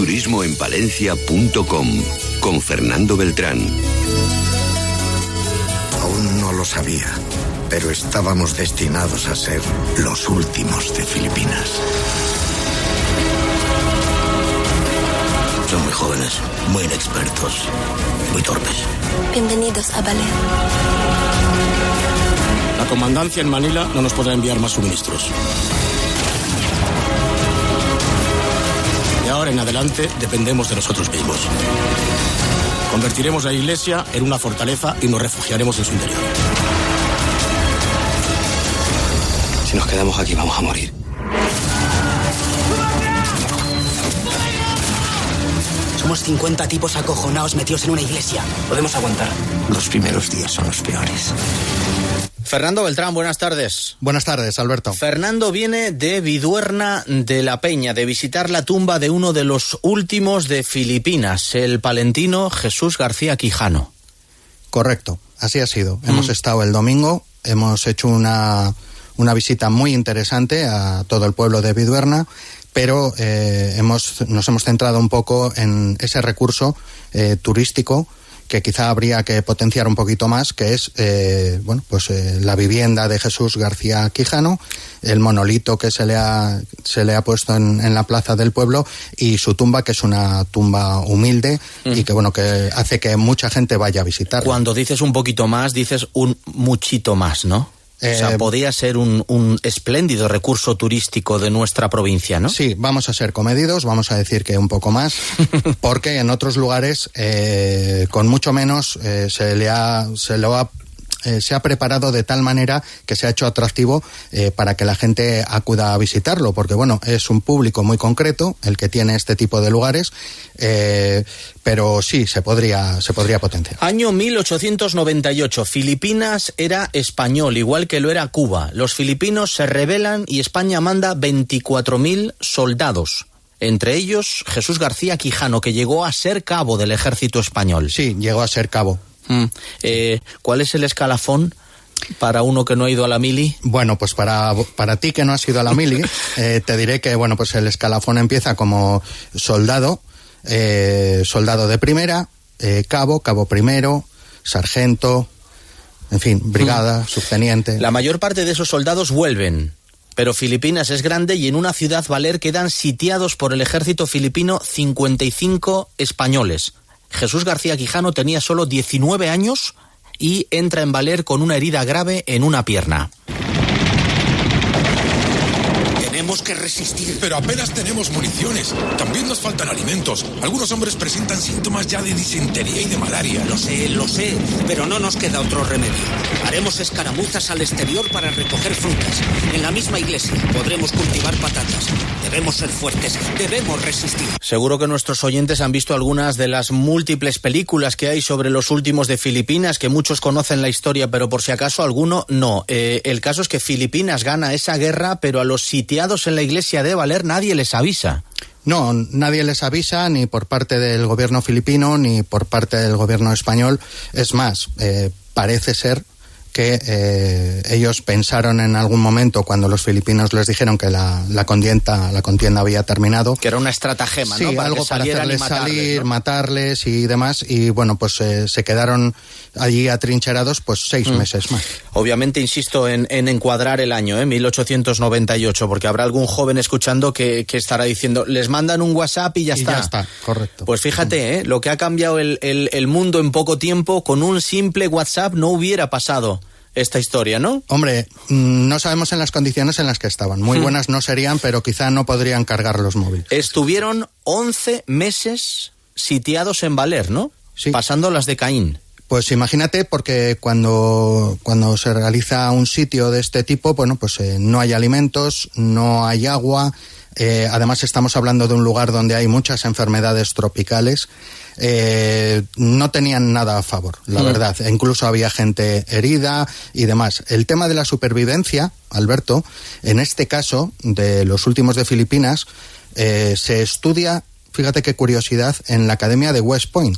turismoenpalencia.com con Fernando Beltrán. Aún no lo sabía, pero estábamos destinados a ser los últimos de Filipinas. Son muy jóvenes, muy inexpertos, muy torpes. Bienvenidos a Balén. La comandancia en Manila no nos podrá enviar más suministros. De ahora en adelante dependemos de nosotros mismos. Convertiremos la iglesia en una fortaleza y nos refugiaremos en su interior. Si nos quedamos aquí vamos a morir. Somos 50 tipos acojonados metidos en una iglesia. Podemos aguantar. Los primeros días son los peores. Fernando Beltrán, buenas tardes. Buenas tardes, Alberto. Fernando viene de Viduerna de la Peña, de visitar la tumba de uno de los últimos de Filipinas, el palentino Jesús García Quijano. Correcto, así ha sido. Hemos estado el domingo, hemos hecho una visita muy interesante a todo el pueblo de Viduerna, pero nos hemos centrado un poco en ese recurso turístico que quizá habría que potenciar un poquito más, que es la vivienda de Jesús García Quijano, el monolito que se le ha puesto en la plaza del pueblo, y su tumba, que es una tumba humilde y que hace que mucha gente vaya a visitarla. Cuando dices un poquito más, dices un muchito más, ¿no? O sea, podría ser un espléndido recurso turístico de nuestra provincia, ¿no? Sí, vamos a ser comedidos, vamos a decir que un poco más, porque en otros lugares con mucho menos se ha preparado de tal manera que se ha hecho atractivo para que la gente acuda a visitarlo, porque es un público muy concreto el que tiene este tipo de lugares, pero sí, se podría potenciar. Año 1898, Filipinas era español, igual que lo era Cuba. Los filipinos se rebelan y España manda 24.000 soldados. Entre ellos, Jesús García Quijano, que llegó a ser cabo del ejército español. Sí, llegó a ser cabo. ¿Cuál es el escalafón para uno que no ha ido a la mili? Bueno, pues para ti que no has ido a la mili, te diré que el escalafón empieza como soldado de primera, cabo primero, sargento, en fin, brigada, subteniente. La mayor parte de esos soldados vuelven, pero Filipinas es grande y en una ciudad Baler quedan sitiados por el ejército filipino 55 españoles. Jesús García Quijano tenía solo 19 años y entra en Baler con una herida grave en una pierna. Tenemos que resistir. Pero apenas tenemos municiones. También nos faltan alimentos. Algunos hombres presentan síntomas ya de disentería y de malaria. Lo sé, pero no nos queda otro remedio. Haremos escaramuzas al exterior para recoger frutas. En la misma iglesia podremos cultivar patatas. Debemos ser fuertes, debemos resistir. Seguro que nuestros oyentes han visto algunas de las múltiples películas que hay sobre los últimos de Filipinas, que muchos conocen la historia, pero por si acaso alguno no. El caso es que Filipinas gana esa guerra, pero a los sitiados en la iglesia de Baler nadie les avisa. No, nadie les avisa, ni por parte del gobierno filipino, ni por parte del gobierno español. Es más, parece ser que ellos pensaron en algún momento, cuando los filipinos les dijeron que la contienda había terminado, que era una estratagema, sí, ¿no? Para algo que para hacerles salir, ¿no? Matarles y demás, y se quedaron allí atrincherados 6 meses más. Obviamente insisto en encuadrar el año, 1898, porque habrá algún joven escuchando que estará diciendo, les mandan un WhatsApp y ya está. Ya está, correcto. Pues fíjate, lo que ha cambiado el mundo en poco tiempo, con un simple WhatsApp no hubiera pasado esta historia, ¿no? Hombre, no sabemos en las condiciones en las que estaban. Muy buenas no serían, pero quizá no podrían cargar los móviles. Estuvieron 11 meses sitiados en Baler, ¿no? Sí. Pasando las de Caín. Pues imagínate, porque cuando se realiza un sitio de este tipo, no hay alimentos, no hay agua. Además estamos hablando de un lugar donde hay muchas enfermedades tropicales. No tenían nada a favor, la verdad. Incluso había gente herida y demás. El tema de la supervivencia, Alberto, en este caso de los últimos de Filipinas, se estudia, fíjate qué curiosidad, en la Academia de West Point,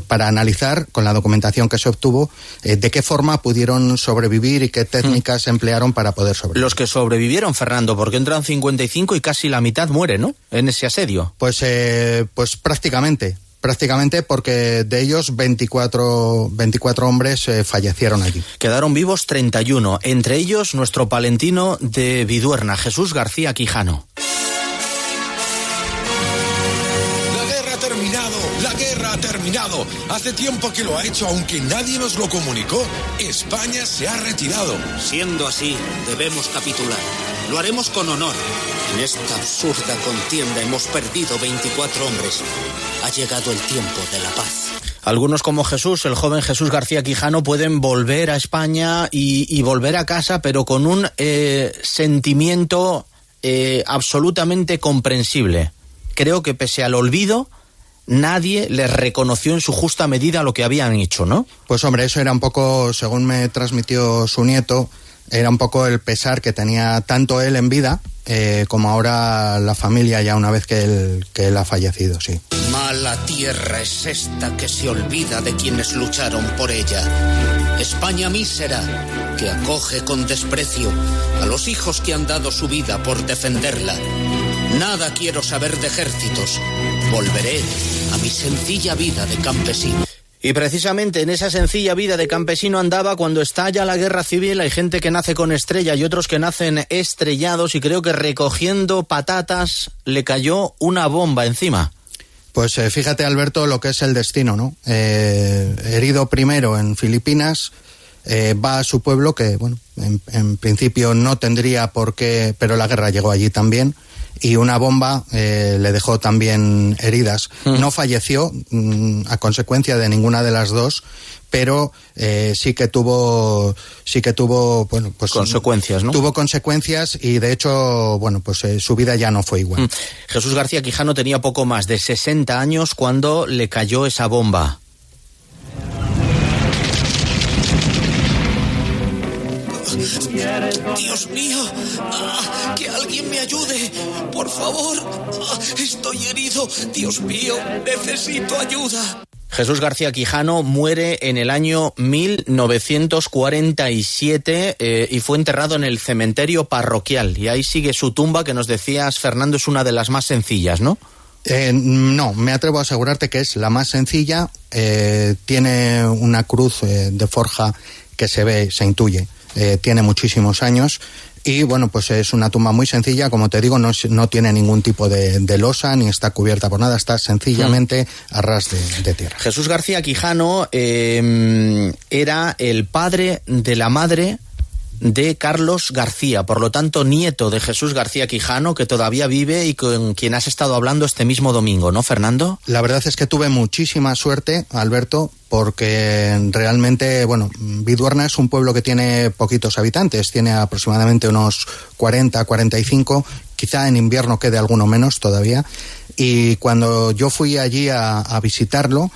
para analizar, con la documentación que se obtuvo, de qué forma pudieron sobrevivir y qué técnicas emplearon para poder sobrevivir. Los que sobrevivieron, Fernando, porque entran 55 y casi la mitad muere, ¿no?, en ese asedio. Pues prácticamente, porque de ellos 24 hombres fallecieron allí. Quedaron vivos 31, entre ellos nuestro palentino de Viduerna, Jesús García Quijano. La guerra ha terminado. Hace tiempo que lo ha hecho, aunque nadie nos lo comunicó. España se ha retirado. Siendo así, debemos capitular. Lo haremos con honor. En esta absurda contienda hemos perdido 24 hombres. Ha llegado el tiempo de la paz. Algunos, como Jesús, el joven Jesús García Quijano, pueden volver a España y volver a casa, pero con un sentimiento absolutamente comprensible. Creo que pese al olvido, nadie les reconoció en su justa medida lo que habían hecho, ¿no? Pues hombre, eso era un poco, según me transmitió su nieto, era un poco el pesar que tenía tanto él en vida como ahora la familia, ya una vez que él ha fallecido, sí. Mala tierra es esta que se olvida de quienes lucharon por ella. España mísera, que acoge con desprecio a los hijos que han dado su vida por defenderla. Nada quiero saber de ejércitos. Volveré a mi sencilla vida de campesino. Y precisamente en esa sencilla vida de campesino andaba cuando estalla la guerra civil. Hay gente que nace con estrella y otros que nacen estrellados, y creo que recogiendo patatas le cayó una bomba encima. Pues fíjate, Alberto, lo que es el destino, ¿no? Herido primero en Filipinas, va a su pueblo, que bueno, en principio no tendría por qué, pero la guerra llegó allí también, y una bomba le dejó también heridas. No falleció a consecuencia de ninguna de las dos, pero sí que tuvo bueno, pues consecuencias, ¿no? Tuvo consecuencias, y de hecho, bueno, pues su vida ya no fue igual. Jesús García Quijano tenía poco más de 60 años cuando le cayó esa bomba. Dios mío, que alguien me ayude, por favor. Estoy herido, Dios mío, necesito ayuda. Jesús García Quijano muere en el año 1947 y fue enterrado en el cementerio parroquial. Y ahí sigue su tumba, que nos decías, Fernando, es una de las más sencillas, ¿no? No, me atrevo a asegurarte que es la más sencilla. Tiene una cruz de forja que se intuye. Tiene muchísimos años y bueno, pues es una tumba muy sencilla, como te digo, no tiene ningún tipo de losa ni está cubierta por nada, está sencillamente a ras de tierra. Jesús García Quijano era el padre de la madre de Carlos García, por lo tanto nieto de Jesús García Quijano, que todavía vive y con quien has estado hablando este mismo domingo, ¿no, Fernando? La verdad es que tuve muchísima suerte, Alberto, porque realmente, bueno, Viduerna es un pueblo que tiene poquitos habitantes, tiene aproximadamente unos 40, 45, quizá en invierno quede alguno menos todavía, y cuando yo fui allí a visitarlo,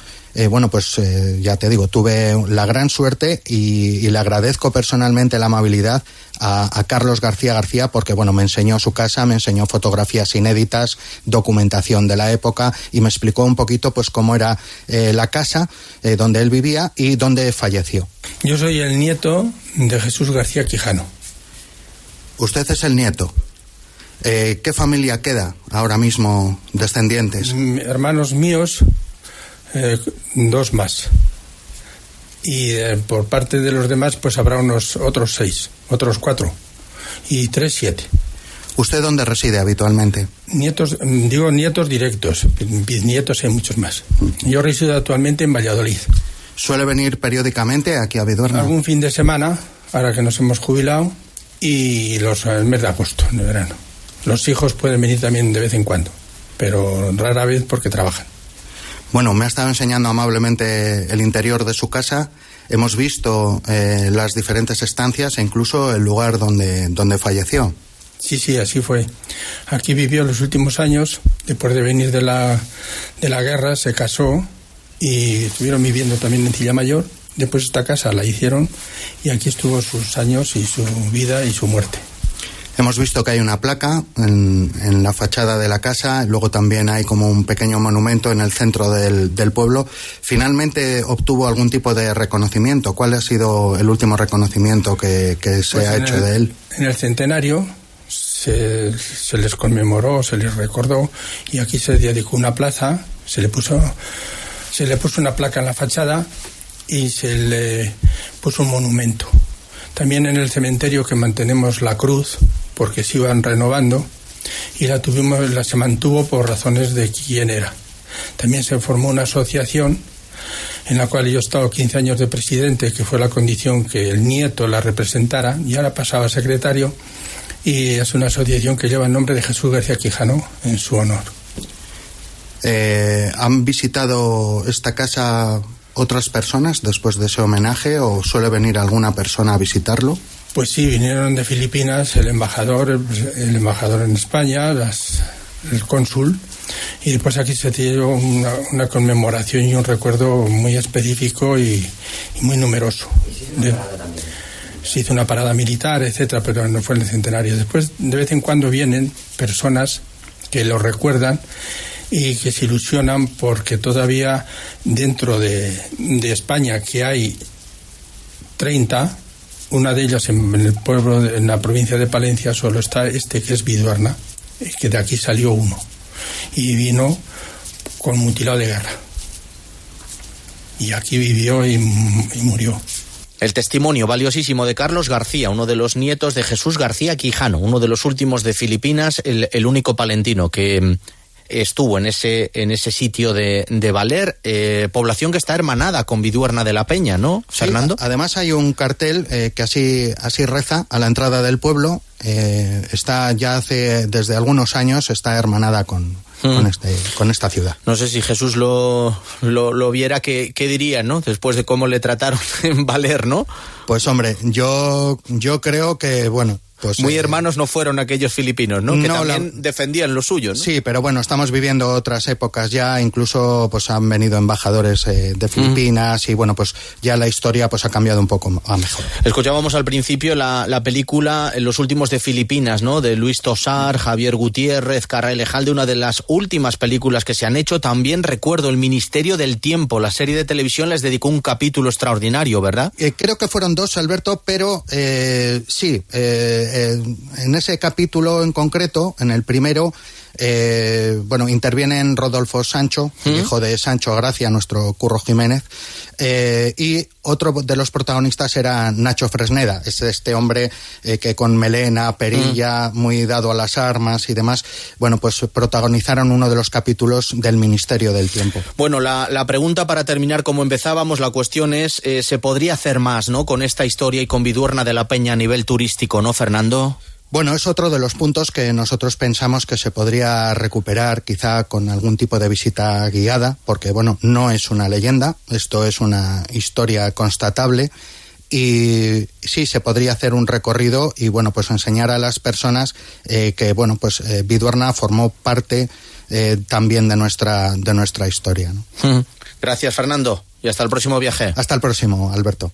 bueno, pues ya te digo, tuve la gran suerte y le agradezco personalmente la amabilidad a Carlos García, porque bueno, me enseñó su casa, me enseñó fotografías inéditas, documentación de la época, y me explicó un poquito pues cómo era la casa donde él vivía y donde falleció. Yo soy el nieto de Jesús García Quijano. Usted es el nieto. ¿Qué familia queda ahora mismo descendientes? Hermanos míos, 2 más. Y por parte de los demás, pues habrá otros 6, otros 4. Y 3, 7. ¿Usted dónde reside habitualmente? Nietos directos, bisnietos hay muchos más. Yo resido actualmente en Valladolid. ¿Suele venir periódicamente aquí a Viduerna? Algún fin de semana, ahora que nos hemos jubilado, y el mes de agosto, de verano. Los hijos pueden venir también de vez en cuando, pero rara vez porque trabajan. Bueno, me ha estado enseñando amablemente el interior de su casa. Hemos visto las diferentes estancias e incluso el lugar donde falleció. Sí, así fue. Aquí vivió los últimos años. Después de venir de la guerra, se casó y estuvieron viviendo también en Cilla Mayor. Después esta casa la hicieron y aquí estuvo sus años y su vida y su muerte. Hemos visto que hay una placa en la fachada de la casa, luego también hay como un pequeño monumento en el centro del pueblo. Finalmente obtuvo algún tipo de reconocimiento. ¿Cuál ha sido el último reconocimiento que se ha hecho de él? En el centenario se les conmemoró, se les recordó, y aquí se dedicó una plaza, se le puso una placa en la fachada y se le puso un monumento. También en el cementerio, que mantenemos la cruz, porque se iban renovando, y se mantuvo por razones de quién era. También se formó una asociación en la cual yo he estado 15 años de presidente, que fue la condición que el nieto la representara, y ahora pasaba a secretario, y es una asociación que lleva el nombre de Jesús García Quijano en su honor. ¿Han visitado esta casa otras personas después de ese homenaje, o suele venir alguna persona a visitarlo? Pues sí, vinieron de Filipinas el embajador en España, el cónsul, y después aquí se dio una conmemoración y un recuerdo muy específico y muy numeroso. Se hizo una parada militar, etcétera, pero no fue en el centenario. Después, de vez en cuando vienen personas que lo recuerdan y que se ilusionan porque todavía dentro de España, que hay 30, una de ellas en el pueblo, en la provincia de Palencia, solo está que es Viduerna, que de aquí salió uno y vino con mutilado de guerra, y aquí vivió y murió. El testimonio valiosísimo de Carlos García, uno de los nietos de Jesús García Quijano, uno de los últimos de Filipinas, el único palentino que estuvo en ese sitio de Valer, población que está hermanada con Viduerna de la Peña, ¿no, Fernando? Sí, además hay un cartel que así reza: a la entrada del pueblo, está ya desde algunos años está hermanada con esta ciudad. No sé si Jesús lo viera, ¿qué diría, no? Después de cómo le trataron en Valer, ¿no? Pues hombre, yo creo que, bueno, pues, muy hermanos no fueron aquellos filipinos, ¿no? Que también defendían lo suyo, ¿no? Sí, pero bueno, estamos viviendo otras épocas ya, incluso pues han venido embajadores de Filipinas, y bueno, pues ya la historia pues ha cambiado un poco a mejor. Escuchábamos al principio la película Los últimos de Filipinas, ¿no? De Luis Tosar, Javier Gutiérrez, Carra Elejalde, una de las últimas películas que se han hecho. También recuerdo El Ministerio del Tiempo, la serie de televisión les dedicó un capítulo extraordinario, ¿verdad? Creo que fueron 2, Alberto, pero sí, en ese capítulo en concreto, en el primero, intervienen Rodolfo Sancho, hijo de Sancho Gracia, nuestro Curro Jiménez, y otro de los protagonistas era Nacho Fresneda, es este hombre que con melena, perilla, muy dado a las armas y demás, bueno, pues protagonizaron uno de los capítulos del Ministerio del Tiempo. Bueno, la pregunta para terminar como empezábamos, la cuestión es, ¿se podría hacer más, no, con esta historia y con Viduerna de la Peña a nivel turístico, no, Fernando? Bueno, es otro de los puntos que nosotros pensamos que se podría recuperar quizá con algún tipo de visita guiada, porque bueno, no es una leyenda, esto es una historia constatable, y sí, se podría hacer un recorrido y bueno, pues enseñar a las personas que bueno, pues Viduerna formó parte también de nuestra historia, ¿no? Gracias, Fernando, y hasta el próximo viaje. Hasta el próximo, Alberto.